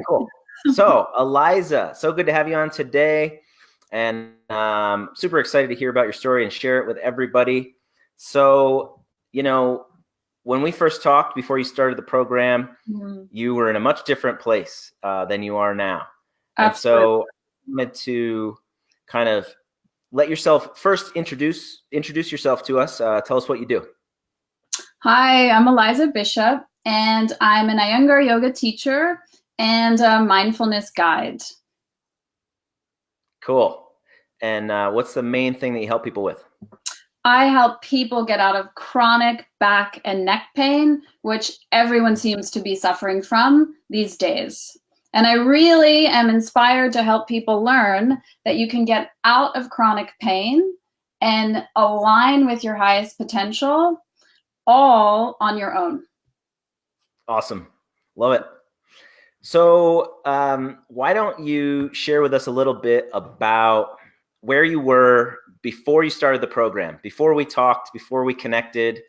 Cool. So, Eliza, so good to have you on today. And super excited to hear about your story and share it with everybody. So, when we first talked before you started the program, you were in a much different place than you are now. Absolutely. And so I wanted to kind of let yourself first introduce yourself to us. Tell us what you do. Hi, I'm Eliza Bishop, and I'm an Iyengar yoga teacher and a mindfulness guide. Cool. And what's the main thing that you help people with? I help people get out of chronic back and neck pain, which everyone seems to be suffering from these days. And I really am inspired to help people learn that you can get out of chronic pain and align with your highest potential all on your own. Awesome. Love it. So why don't you share with us a little bit about where you were before you started the program, before we talked, before we connected,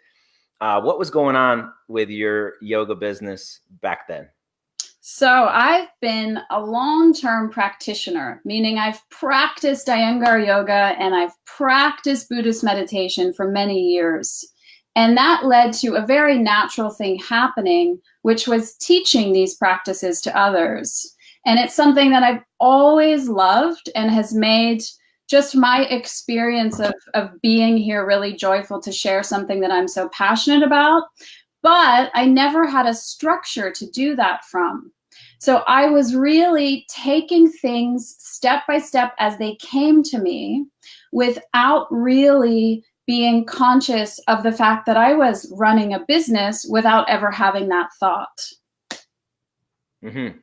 what was going on with your yoga business back then? So I've been a long-term practitioner, meaning I've practiced Iyengar yoga and I've practiced Buddhist meditation for many years. And that led to a very natural thing happening, which was teaching these practices to others. And it's something that I've always loved and has made just my experience of being here really joyful to share something that I'm so passionate about. But I never had a structure to do that from. So I was really taking things step by step as they came to me without really being conscious of the fact that I was running a business without ever having that thought. Mm-hmm.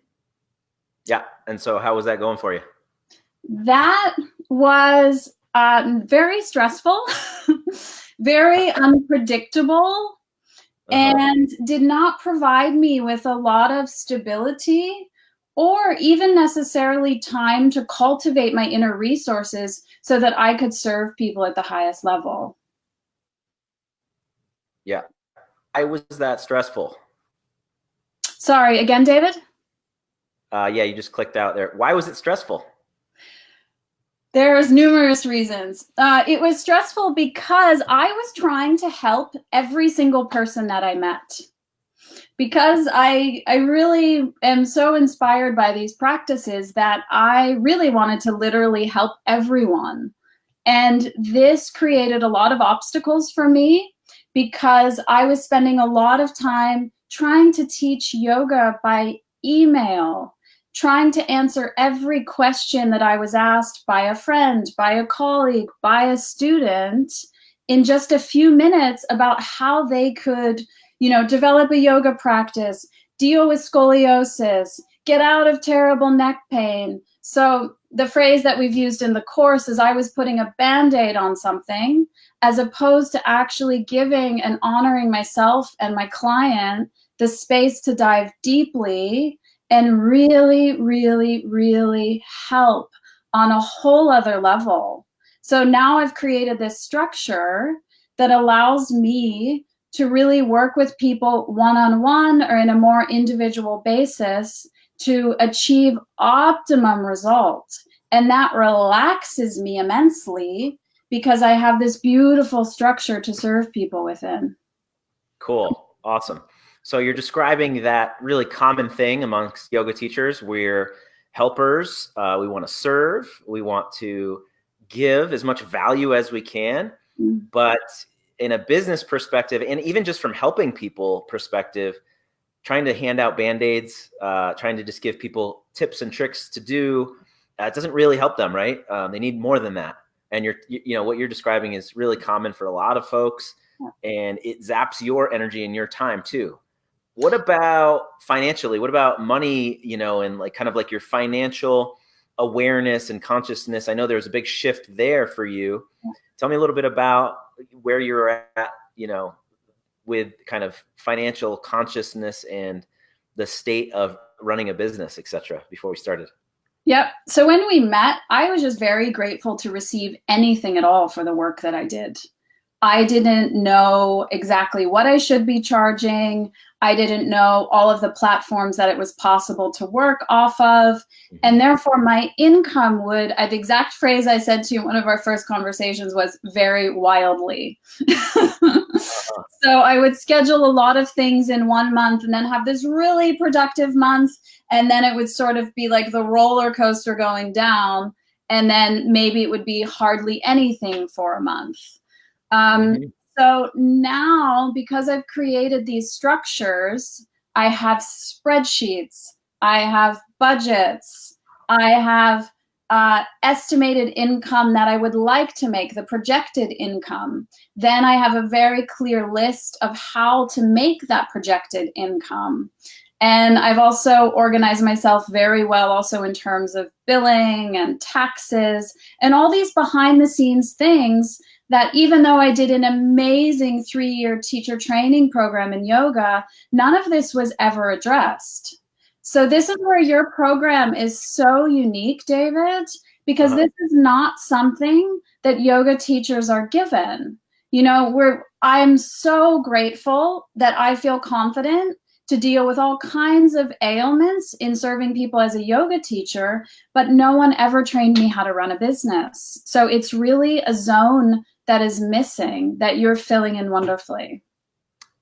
Yeah. And so how was that going for you? That was very stressful, very unpredictable, and did not provide me with a lot of stability or even necessarily time to cultivate my inner resources so that I could serve people at the highest level. Yeah. Why was that stressful? Sorry, again, David? Yeah, you just clicked out there. Why was it stressful? There's numerous reasons. It was stressful because I was trying to help every single person that I met. Because I really am so inspired by these practices that I really wanted to literally help everyone. And this created a lot of obstacles for me because I was spending a lot of time trying to teach yoga by email, trying to answer every question that I was asked by a friend, by a colleague, by a student in just a few minutes about how they could, develop a yoga practice, deal with scoliosis, get out of terrible neck pain. So the phrase that we've used in the course is I was putting a Band-Aid on something as opposed to actually giving and honoring myself and my client the space to dive deeply and really, really, really help on a whole other level. So now I've created this structure that allows me to really work with people one-on-one or in a more individual basis to achieve optimum results. And that relaxes me immensely because I have this beautiful structure to serve people within. Cool. Awesome. So you're describing that really common thing amongst yoga teachers. We're helpers. We want to serve. We want to give as much value as we can. But in a business perspective, and even just from helping people perspective, trying to hand out Band-Aids, trying to just give people tips and tricks to do, it doesn't really help them, right? They need more than that. And what you're describing is really common for a lot of folks, and it zaps your energy and your time too. What about financially? What about money, and like kind of like your financial awareness and consciousness? I know there's a big shift there for you. Tell me a little bit about where you're at, with kind of financial consciousness and the state of running a business, et cetera, before we started. Yep. So when we met, I was just very grateful to receive anything at all for the work that I did. I didn't know exactly what I should be charging. I didn't know all of the platforms that it was possible to work off of. And therefore my income would, the exact phrase I said to you in one of our first conversations was vary wildly. So I would schedule a lot of things in one month and then have this really productive month. And then it would sort of be like the roller coaster going down. And then maybe it would be hardly anything for a month. So now, because I've created these structures, I have spreadsheets, I have budgets, I have estimated income that I would like to make, the projected income. Then I have a very clear list of how to make that projected income. And I've also organized myself very well also in terms of billing and taxes and all these behind the scenes things that even though I did an amazing 3-year teacher training program in yoga, none of this was ever addressed. So this is where your program is so unique, David, because this is not something that yoga teachers are given. You know, I'm so grateful that I feel confident to deal with all kinds of ailments in serving people as a yoga teacher, but no one ever trained me how to run a business. So it's really a zone that is missing that you're filling in wonderfully.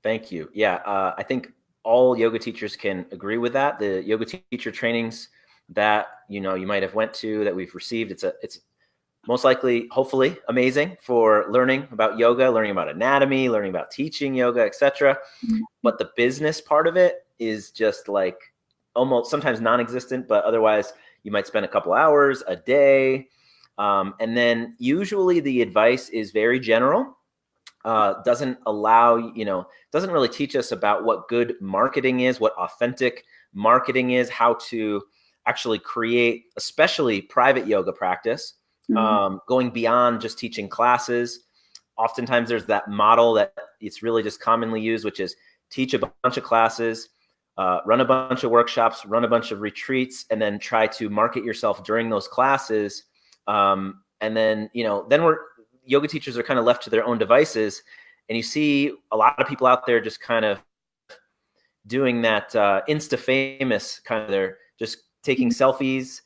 Thank you. Yeah, I think all yoga teachers can agree with that. The yoga teacher trainings that you might have went to, that we've received, it's most likely, hopefully, amazing for learning about yoga, learning about anatomy, learning about teaching yoga, etc. But the business part of it is just like almost sometimes non-existent, but otherwise you might spend a couple hours a day. And then usually the advice is very general, doesn't really teach us about what good marketing is, what authentic marketing is, how to actually create, especially private yoga practice, going beyond just teaching classes. Oftentimes there's that model that it's really just commonly used, which is teach a bunch of classes, run a bunch of workshops, run a bunch of retreats, and then try to market yourself during those classes. And then yoga teachers are kind of left to their own devices, and you see a lot of people out there just kind of doing that Insta famous kind of, they're just taking selfies,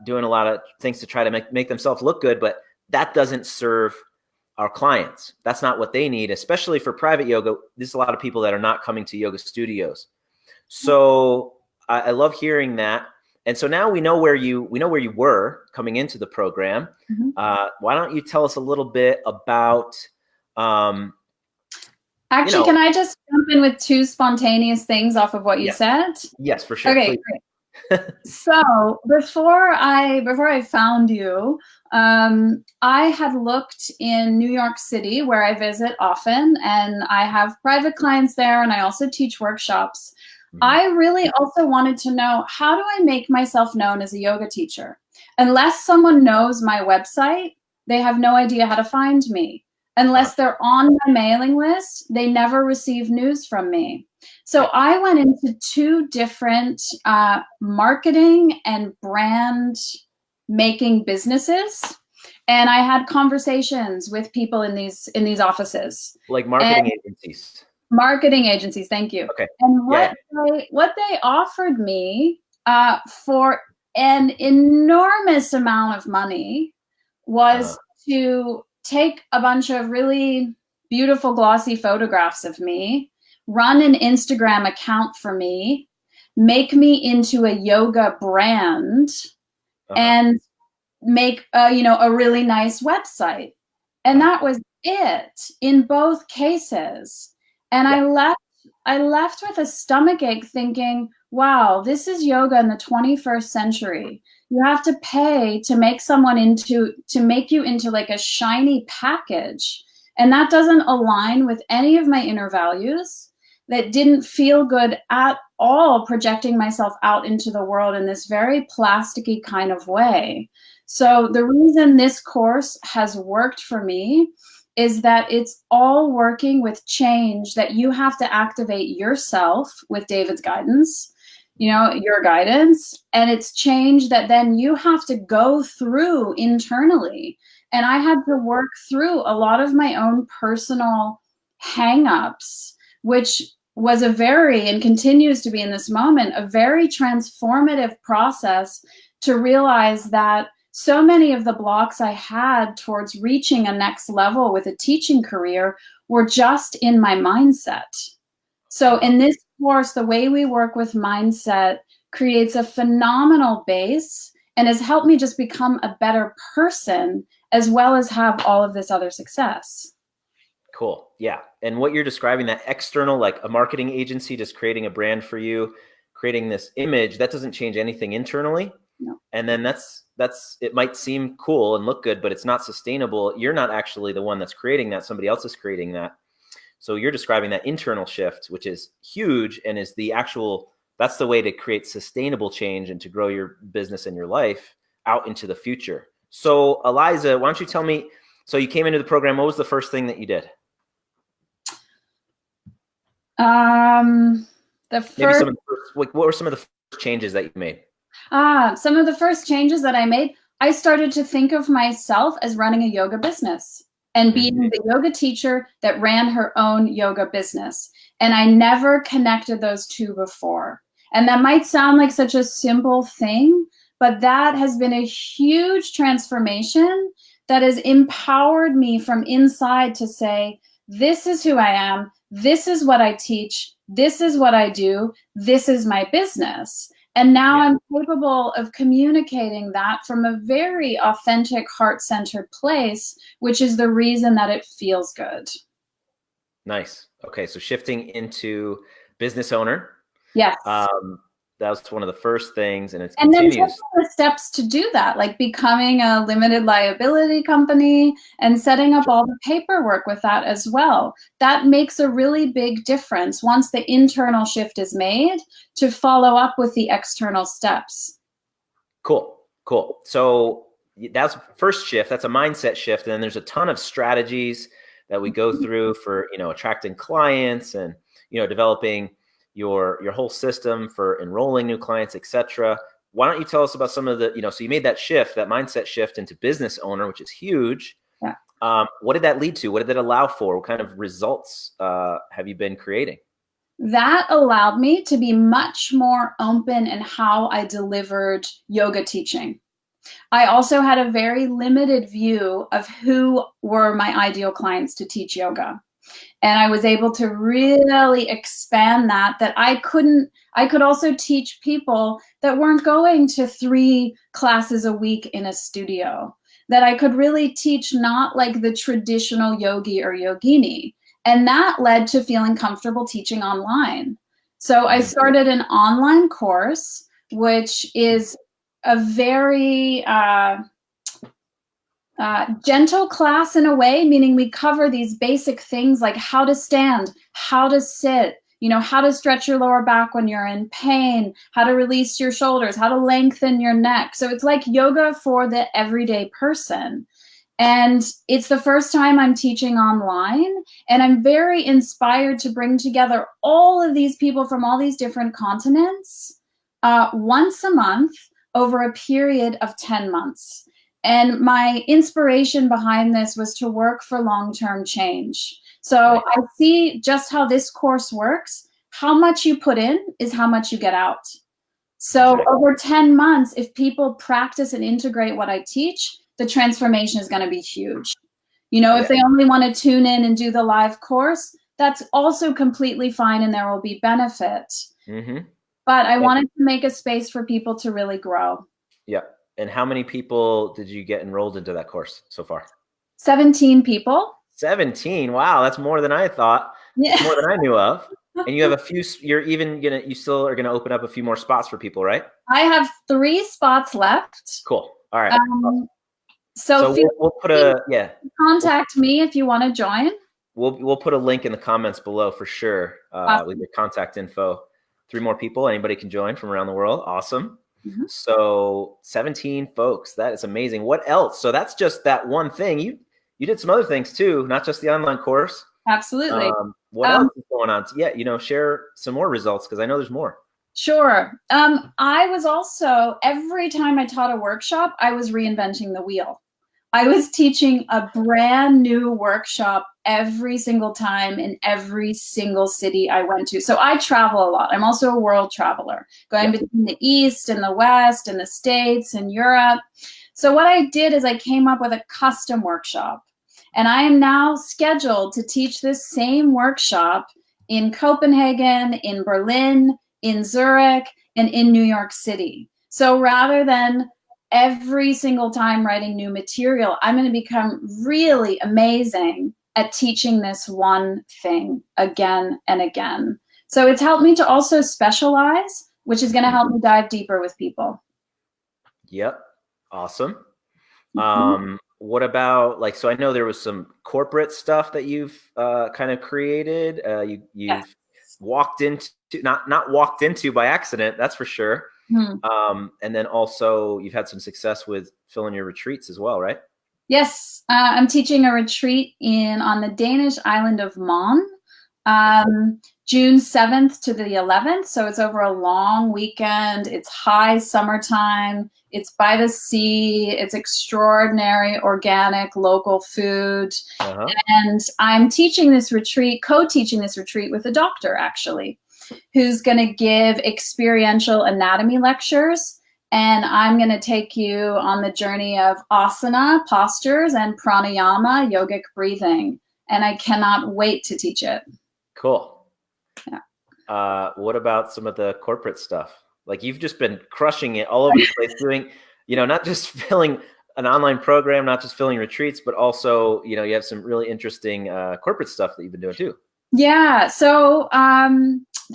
doing a lot of things to try to make themselves look good, but that doesn't serve our clients. That's not what they need, especially for private yoga. There's a lot of people that are not coming to yoga studios. So I love hearing that. And so now we know where you were coming into the program. Why don't you tell us a little bit about? Actually, can I just jump in with 2 spontaneous things off of what you said? Yes, for sure. Okay, great. So before I found you, I had looked in New York City, where I visit often, and I have private clients there, and I also teach workshops. I really also wanted to know, how do I make myself known as a yoga teacher? Unless someone knows my website, they have no idea how to find me. Unless they're on my mailing list, they never receive news from me. So I went into 2 different marketing and brand making businesses, and I had conversations with people in these offices. Like marketing agencies. Marketing agencies, thank you. Okay. And what they offered me for an enormous amount of money was to take a bunch of really beautiful glossy photographs of me, run an Instagram account for me, make me into a yoga brand, and make a really nice website. And that was it in both cases. And I left with a stomachache thinking, wow, this is yoga in the 21st century. You have to pay to make you into like a shiny package. And that doesn't align with any of my inner values. That didn't feel good at all, projecting myself out into the world in this very plasticky kind of way. So the reason this course has worked for me is that it's all working with change that you have to activate yourself with David's guidance, your guidance, and it's change that then you have to go through internally. And I had to work through a lot of my own personal hang-ups, which was and continues to be in this moment, a very transformative process to realize that so many of the blocks I had towards reaching a next level with a teaching career were just in my mindset. So in this course, the way we work with mindset creates a phenomenal base and has helped me just become a better person, as well as have all of this other success. Cool. Yeah. And what you're describing, that external, like a marketing agency just creating a brand for you, creating this image, that doesn't change anything internally. No. And then it might seem cool and look good, but it's not sustainable. You're not actually the one that's creating that. Somebody else is creating that. So you're describing that internal shift, which is huge and is that's the way to create sustainable change and to grow your business and your life out into the future. So Eliza, why don't you tell me, so you came into the program, what was the first thing that you did? What were some of the first changes that you made? Some of the first changes that I made, I started to think of myself as running a yoga business and being the yoga teacher that ran her own yoga business. And I never connected those two before. And that might sound like such a simple thing, but that has been a huge transformation that has empowered me from inside to say, this is who I am. This is what I teach. This is what I do. This is my business. And now I'm capable of communicating that from a very authentic, heart-centered place, which is the reason that it feels good. Nice. Okay, so shifting into business owner. Yes. That was one of the first things, and it continues. continues. And then taking the steps to do that, like becoming a limited liability company and setting up all the paperwork with that as well. That makes a really big difference once the internal shift is made to follow up with the external steps. Cool. So that's first shift. That's a mindset shift. And then there's a ton of strategies that we go through for, attracting clients and, developing your whole system for enrolling new clients, etc. Why don't you tell us about some of the, so you made that shift, that mindset shift into business owner, which is huge. Yeah. What did that lead to? What did that allow for? What kind of results have you been creating? That allowed me to be much more open in how I delivered yoga teaching. I also had a very limited view of who were my ideal clients to teach yoga. And I was able to really expand that I could also teach people that weren't going to 3 classes a week in a studio, that I could really teach not like the traditional yogi or yogini. And that led to feeling comfortable teaching online. So I started an online course, which is a very gentle class in a way, meaning we cover these basic things like how to stand, how to sit, how to stretch your lower back when you're in pain, how to release your shoulders, how to lengthen your neck. So it's like yoga for the everyday person. And it's the first time I'm teaching online, and I'm very inspired to bring together all of these people from all these different continents once a month over a period of 10 months. And my inspiration behind this was to work for long-term change. So I see just how this course works. How much you put in is how much you get out. So over 10 months, if people practice and integrate what I teach, the transformation is going to be huge. If they only want to tune in and do the live course, that's also completely fine, and there will be benefit. But I wanted to make a space for people to really grow. Yeah. And how many people did you get enrolled into that course so far? 17 people. 17. Wow. That's more than I thought. Yeah. More than I knew of. And you have a few, you still are going to open up a few more spots for people, right? I have 3 spots left. Cool. All right. So we'll put contact me if you want to join. We'll put a link in the comments below for sure with your contact info. 3 more people. Anybody can join from around the world. Awesome. So 17 folks, that is amazing. What else? So that's just that one thing. You did some other things too, not just the online course. Absolutely. What else is going on? Share some more results, because I know there's more. Sure. I was also, every time I taught a workshop, I was reinventing the wheel. I was teaching a brand new workshop every single time in every single city I went to. So I travel a lot. I'm also a world traveler, going between the East and the West and the States and Europe. So what I did is I came up with a custom workshop, and I am now scheduled to teach this same workshop in Copenhagen, in Berlin, in Zurich, and in New York City. So rather than every single time writing new material, I'm going to become really amazing at teaching this one thing again and again. So it's helped me to also specialize, which is going to help me dive deeper with people. Yep. Awesome. What about, like, so I know there was some corporate stuff that you've kind of created. You've walked into, not walked into by accident, that's for sure. And then also you've had some success with filling your retreats as well, right? Yes, I'm teaching a retreat on the Danish island of Man, June 7th to the 11th. So it's over a long weekend. It's high summertime. It's by the sea. It's extraordinary, organic, local food. And I'm teaching this retreat, co-teaching this retreat with a doctor, actually, who's going to give experiential anatomy lectures. And I'm going to take you on the journey of asana, postures, and pranayama, yogic breathing. And I cannot wait to teach it. Cool. Yeah. What about some of the corporate stuff? Like, you've just been crushing it all over the place, doing, not just filling an online program, not just filling retreats, but also, you have some really interesting corporate stuff that you've been doing too. Yeah. So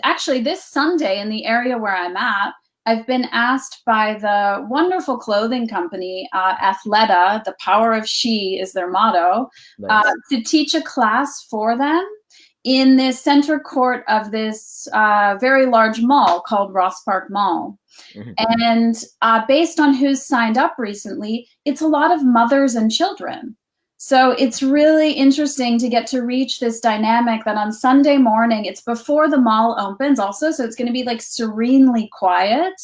actually this Sunday in the area where I'm at, I've been asked by the wonderful clothing company, Athleta, the power of she is their motto, to teach a class for them in the center court of this very large mall called Ross Park Mall. And based on who's signed up recently, it's a lot of mothers and children. So it's really interesting to get to reach this dynamic that on Sunday morning, it's before the mall opens also, so it's going to be like serenely quiet,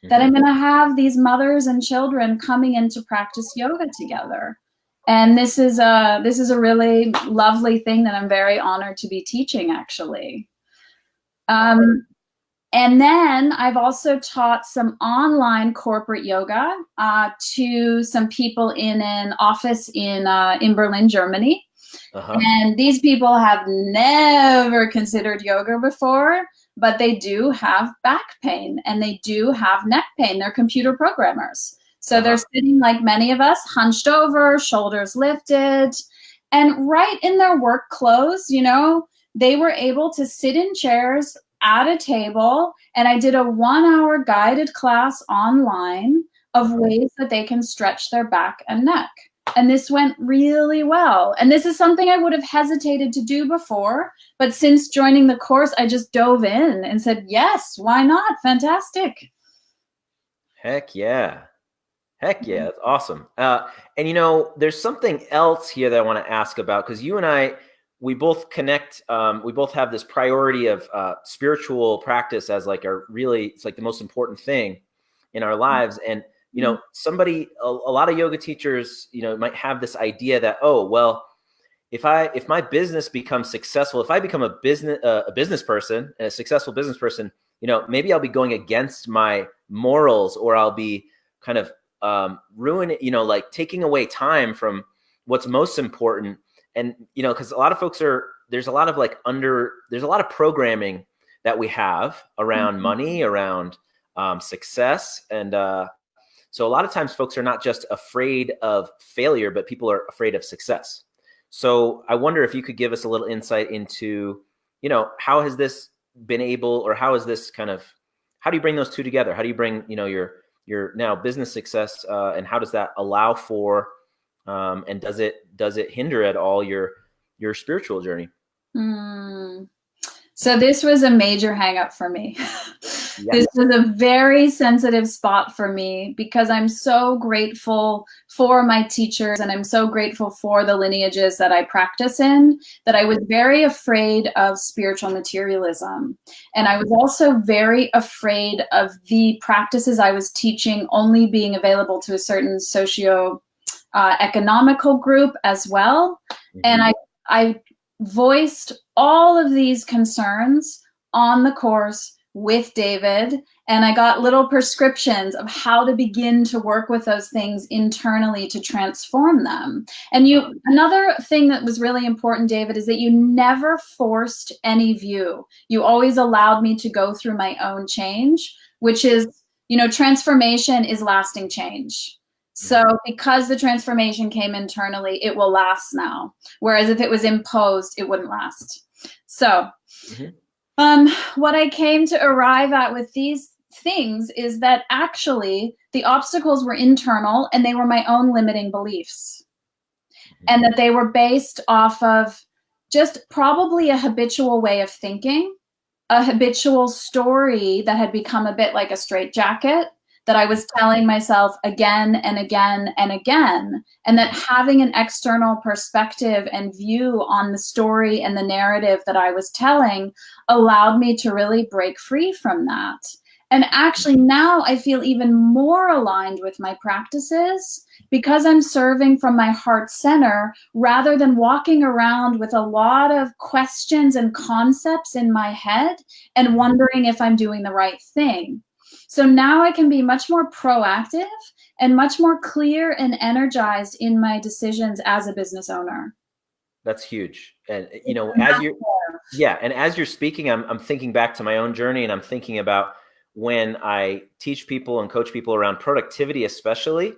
that I'm going to have these mothers and children coming in to practice yoga together. And this is a really lovely thing that I'm very honored to be teaching, actually. And then I've also taught some online corporate yoga to some people in an office in Berlin, Germany. And these people have never considered yoga before, but they do have back pain and they do have neck pain. They're computer programmers. So they're sitting like many of us, hunched over, shoulders lifted, and right in their work clothes, they were able to sit in chairs at a table, and I did a 1-hour guided class online of ways that they can stretch their back and neck. And this went really well. And this is something I would have hesitated to do before, but since joining the course, I just dove in and said, yes, why not? Fantastic. Heck yeah. Heck yeah, that's awesome. And there's something else here that I want to ask about, because you and I, we both connect. We both have this priority of spiritual practice as like it's like the most important thing in our lives. And a lot of yoga teachers, might have this idea that, oh, well, if my business becomes successful, if I become a business person and a successful business person, maybe I'll be going against my morals, or I'll be kind of ruining, like taking away time from what's most important. And, because a lot of folks there's a lot of programming that we have around money, around success. And so a lot of times folks are not just afraid of failure, but people are afraid of success. So I wonder if you could give us a little insight into, how has this been able, or how is this how do you bring those two together? How do you bring, your now business success, and how does that allow for, and does it hinder at all your spiritual journey? So this was a major hang up for me. Yes. This was a very sensitive spot for me, because I'm so grateful for my teachers and I'm so grateful for the lineages that I practice in, that I was very afraid of spiritual materialism. And I was also very afraid of the practices I was teaching only being available to a certain economical group as well. Mm-hmm. And I voiced all of these concerns on the course with David, and I got little prescriptions of how to begin to work with those things internally to transform them. And another thing that was really important, David, is that you never forced any view. You always allowed me to go through my own change, which is, transformation is lasting change. So because the transformation came internally, it will last now. Whereas if it was imposed, it wouldn't last. So what I came to arrive at with these things is that actually the obstacles were internal and they were my own limiting beliefs. And that they were based off of just probably a habitual way of thinking, a habitual story that had become a bit like a straitjacket that I was telling myself again and again and again, and that having an external perspective and view on the story and the narrative that I was telling allowed me to really break free from that. And actually now I feel even more aligned with my practices because I'm serving from my heart center rather than walking around with a lot of questions and concepts in my head and wondering if I'm doing the right thing. So now I can be much more proactive and much more clear and energized in my decisions as a business owner. That's huge. And, as you're speaking, I'm thinking back to my own journey, and I'm thinking about when I teach people and coach people around productivity, especially,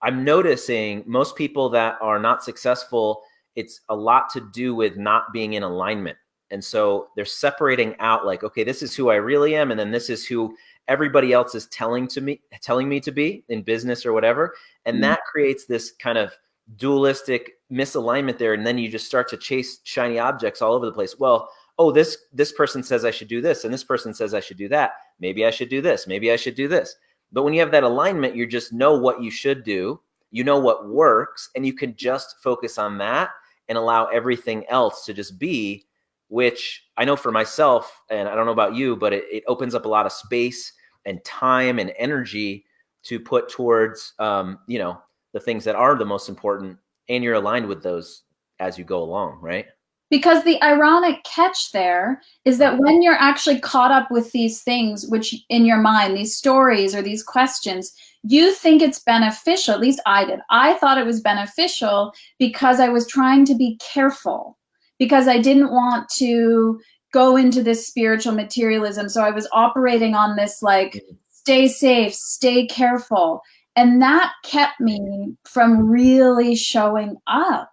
I'm noticing most people that are not successful, it's a lot to do with not being in alignment. And so they're separating out like, okay, this is who I really am. And then this is who everybody else is telling me to be in business or whatever. And that creates this kind of dualistic misalignment there. And then you just start to chase shiny objects all over the place. Well, this person says I should do this, and this person says I should do that. Maybe I should do this. Maybe I should do this. But when you have that alignment, you just know what you should do. You know what works, and you can just focus on that and allow everything else to just be, which I know for myself, and I don't know about you, but it opens up a lot of space and time and energy to put towards, the things that are the most important, and you're aligned with those as you go along, right? Because the ironic catch there is that when you're actually caught up with these things, which in your mind, these stories or these questions, you think it's beneficial. At least I did. I thought it was beneficial because I was trying to be careful, because I didn't want to go into this spiritual materialism. So I was operating on this like, stay safe, stay careful. And that kept me from really showing up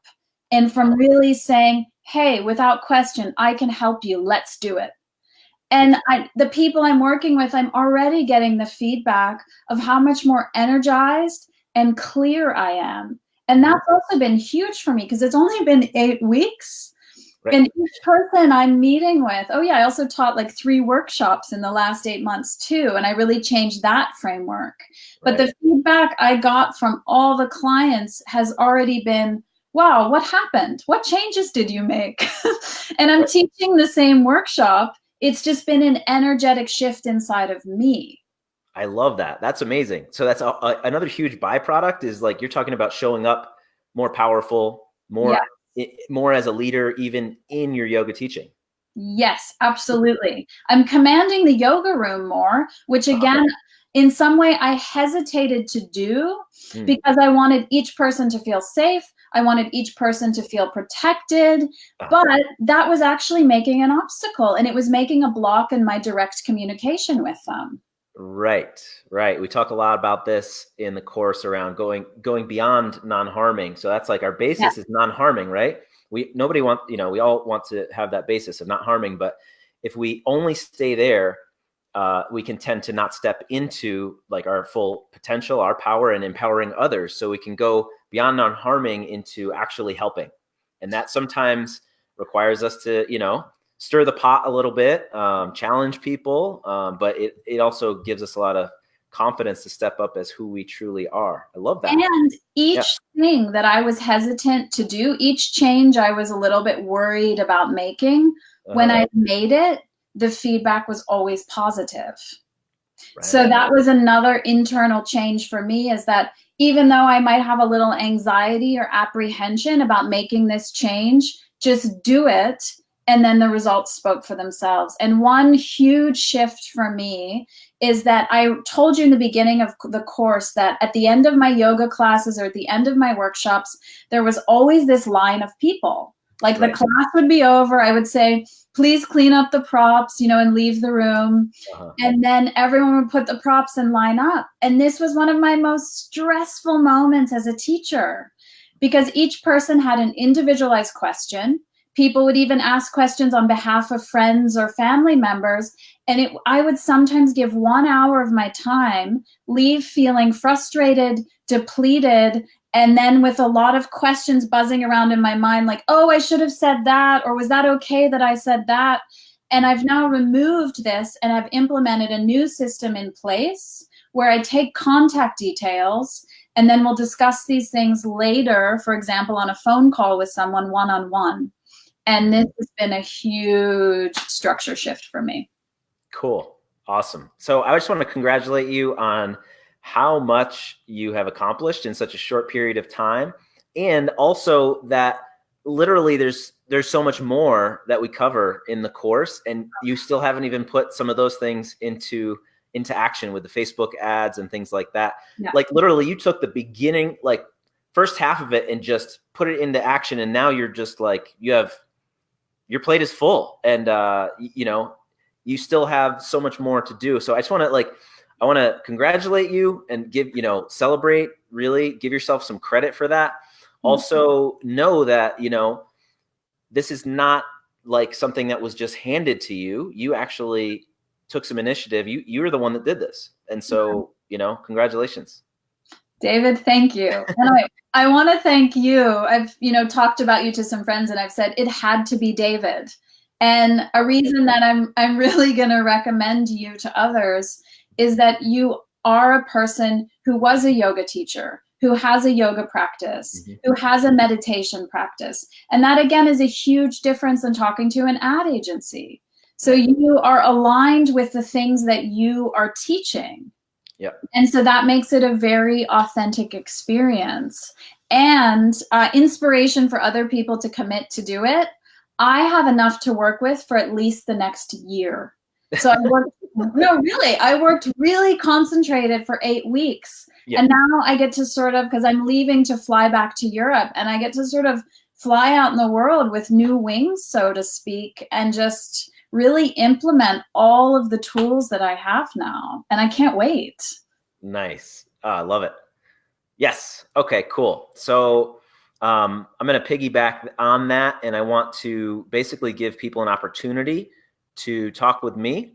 and from really saying, hey, without question, I can help you. Let's do it. And the people I'm working with, I'm already getting the feedback of how much more energized and clear I am. And that's also been huge for me because it's only been 8 weeks. Right. And each person I'm meeting with, I also taught like 3 workshops in the last 8 months too. And I really changed that framework. But the feedback I got from all the clients has already been, wow, what happened? What changes did you make? And I'm teaching the same workshop. It's just been an energetic shift inside of me. I love that. That's amazing. So that's another huge byproduct is like you're talking about showing up more powerful, more as a leader, even in your yoga teaching. Yes, absolutely. I'm commanding the yoga room more, which again, in some way I hesitated to do because I wanted each person to feel safe. I wanted each person to feel protected, but that was actually making an obstacle, and it was making a block in my direct communication with them. Right. We talk a lot about this in the course around going beyond non-harming. So that's like our basis is non-harming, right? We all want to have that basis of not harming, but if we only stay there, we can tend to not step into like our full potential, our power, and empowering others. So we can go beyond non-harming into actually helping. And that sometimes requires us to, stir the pot a little bit, challenge people. But it also gives us a lot of confidence to step up as who we truly are. I love that. And each thing that I was hesitant to do, each change I was a little bit worried about making, when I made it, the feedback was always positive. Right. So that was another internal change for me, is that even though I might have a little anxiety or apprehension about making this change, just do it. And then the results spoke for themselves. And one huge shift for me is that I told you in the beginning of the course that at the end of my yoga classes or at the end of my workshops, there was always this line of people. Like the class would be over, I would say, please clean up the props, and leave the room. And then everyone would put the props and line up. And this was one of my most stressful moments as a teacher, because each person had an individualized question. People would even ask questions on behalf of friends or family members. And I would sometimes give 1 hour of my time, leave feeling frustrated, depleted, and then with a lot of questions buzzing around in my mind, like, oh, I should have said that, or was that okay that I said that? And I've now removed this, and I've implemented a new system in place where I take contact details, and then we'll discuss these things later, for example, on a phone call with someone one-on-one. And this has been a huge structure shift for me. Cool. Awesome. So I just want to congratulate you on how much you have accomplished in such a short period of time. And also that literally there's so much more that we cover in the course, and you still haven't even put some of those things into action with the Facebook ads and things like that. Yeah. Like literally you took the beginning, like first half of it and just put it into action. And now you're just like, your plate is full, and you still have so much more to do. So I just want to congratulate you and celebrate, really give yourself some credit for that. Mm-hmm. Also know that, this is not like something that was just handed to you. You actually took some initiative. You were the one that did this. And so, congratulations. David, thank you. And I want to thank you. I've, talked about you to some friends, and I've said it had to be David. And a reason that I'm really going to recommend you to others is that you are a person who was a yoga teacher, who has a yoga practice, who has a meditation practice. And that, again, is a huge difference than talking to an ad agency. So you are aligned with the things that you are teaching. Yep. And so that makes it a very authentic experience and inspiration for other people to commit to do it. I have enough to work with for at least the next year. So I worked really concentrated for 8 weeks. Yeah. And now I get to because I'm leaving to fly back to Europe, and I get to fly out in the world with new wings, so to speak, and just really implement all of the tools that I have now. And I can't wait. Nice. I love it. Yes. Okay, cool. So I'm going to piggyback on that, and I want to basically give people an opportunity to talk with me.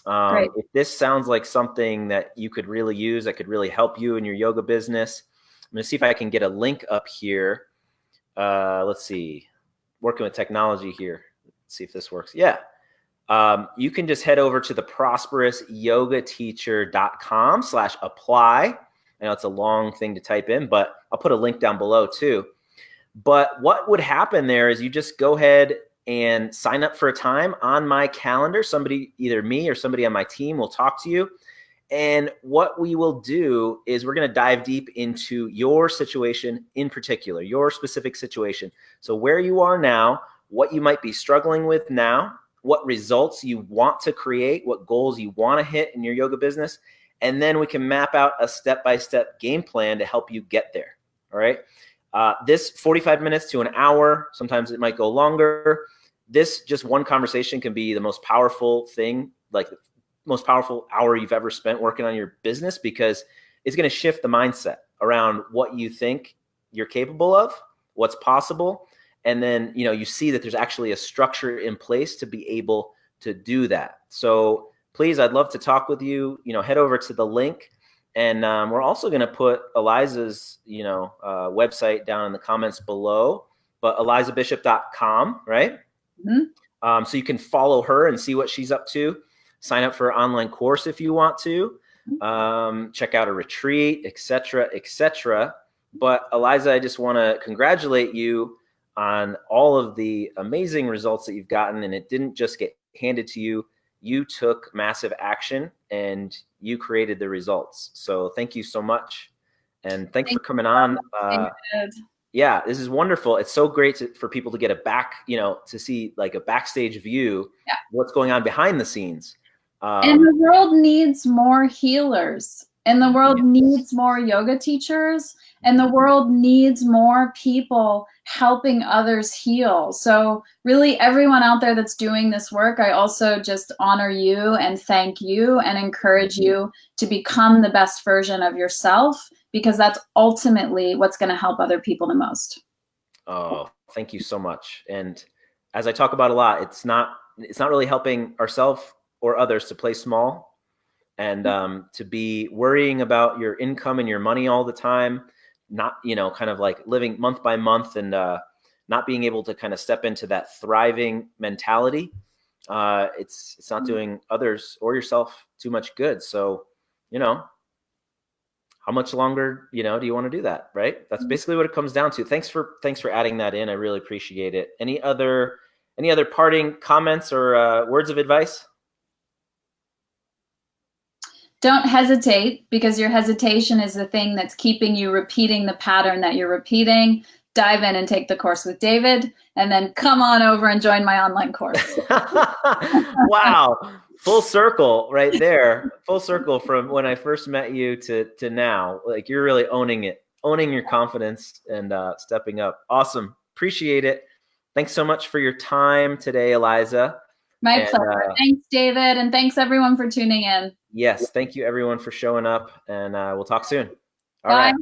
If this sounds like something that you could really use, that could really help you in your yoga business, I'm going to see if I can get a link up here. Let's see. Working with technology here. Let's see if this works. Yeah. You can just head over to the prosperousyogateacher.com/apply. I know it's a long thing to type in, but I'll put a link down below too. But what would happen there is you just go ahead and sign up for a time on my calendar. Somebody, either me or somebody on my team, will talk to you. And what we will do is we're going to dive deep into your situation in particular, your specific situation. So where you are now, what you might be struggling with now, what results you want to create, what goals you want to hit in your yoga business. And then we can map out a step-by-step game plan to help you get there. All right. This 45 minutes to an hour, sometimes it might go longer. This just one conversation can be the most powerful thing, like the most powerful hour you've ever spent working on your business, because it's going to shift the mindset around what you think you're capable of, what's possible. And then, you see that there's actually a structure in place to be able to do that. So please, I'd love to talk with you. Head over to the link. And we're also going to put Eliza's, website down in the comments below, but elizabishop.com, right? Mm-hmm. So you can follow her and see what she's up to. Sign up for an online course if you want to. Check out a retreat, et cetera, et cetera. But Eliza, I just want to congratulate you on all of the amazing results that you've gotten. And it didn't just get handed to you. You took massive action, and you created the results. So thank you so much. And thanks for coming on. Yeah, this is wonderful. It's so great for people to get to see like a backstage view, what's going on behind the scenes. And the world needs more healers, and the world needs more yoga teachers, and the world needs more people helping others heal. So really, everyone out there that's doing this work, I also just honor you and thank you and encourage you to become the best version of yourself, because that's ultimately what's going to help other people the most. Oh, thank you so much. And as I talk about a lot, it's not really helping ourselves or others to play small and to be worrying about your income and your money all the time, not, kind of like living month by month and not being able to kind of step into that thriving mentality. It's not doing others or yourself too much good. So, how much longer, do you want to do that? Right. That's basically what it comes down to. Thanks for adding that in. I really appreciate it. Any other parting comments or words of advice? Don't hesitate, because your hesitation is the thing that's keeping you repeating the pattern that you're repeating. Dive in and take the course with David, and then come on over and join my online course. Wow. Full circle right there. Full circle from when I first met you to now. Like, you're really owning your confidence and stepping up. Awesome. Appreciate it. Thanks so much for your time today, Eliza. My pleasure. Thanks, David. And thanks everyone for tuning in. Yes. Thank you everyone for showing up, and we'll talk soon. All Bye. right.